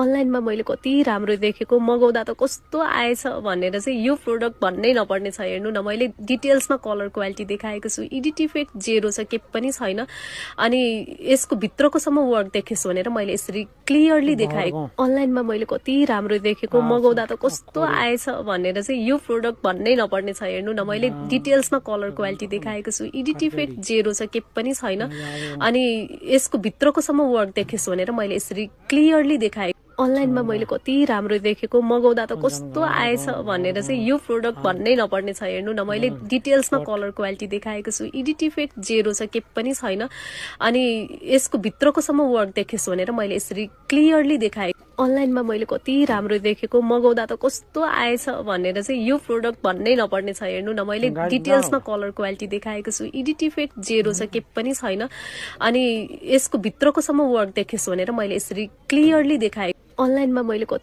अनलाइनमा मैले कति राम्रो देखेको मगाउँदा त कस्तो आएछ भनेर चाहिँ यो प्रोडक्ट भन्नै नपर्ने छ। हेर्नु न, मैले डिटेल्समा कलर क्वालिटी देखाएको छु, एडिट इफेक्ट जेरो छ, के पनि छैन। अनि यसको भित्रकोसम्म वर्क देखेछु भनेर मैले यसरी क्लियरली देखाएको। अनलाइनमा मैले कति राम्रो देखेको मगाउँदा त कस्तो आएछ भनेर चाहिँ यो प्रोडक्ट भन्नै नपर्ने छ। हेर्नु न, मैले डिटेल्समा कलर क्वालिटी देखाएको छु, एडिट इफेक्ट जेरो छ, के पनि छैन। अनि यसको भित्रकोसम्म वर्क देखेछु भनेर मैले यसरी क्लियरली देखाएको। अनलाइनमा मैले कति राम्रो देखेको मगाउँदा त कस्तो आएछ भनेर चाहिँ यो प्रोडक्ट भन्नै नपर्ने छ। हेर्नु न, मैले डिटेल्समा कलर क्वालिटी देखाएको छु, एडिट इफेक्ट जेरो छ, के पनि छैन। अनि यसको भित्रकोसम्म वर्क देखेछु भनेर मैले यसरी क्लियरली देखाएको। अनलाइनमा मैले कति राम्रो देखेको मगाउँदा त कस्तो आएछ भनेर चाहिँ यो प्रोडक्ट भन्नै नपर्ने छ। हेर्नु न, मैले डिटेल्समा कलर क्वालिटी देखाएको छु, एडिट इफेक्ट जेरो छ, के पनि छैन। अनि यसको भित्रकोसम्म वर्क देखेछु भनेर मैले यसरी क्लियरली देखाएको। अनलाइनमा मैले कति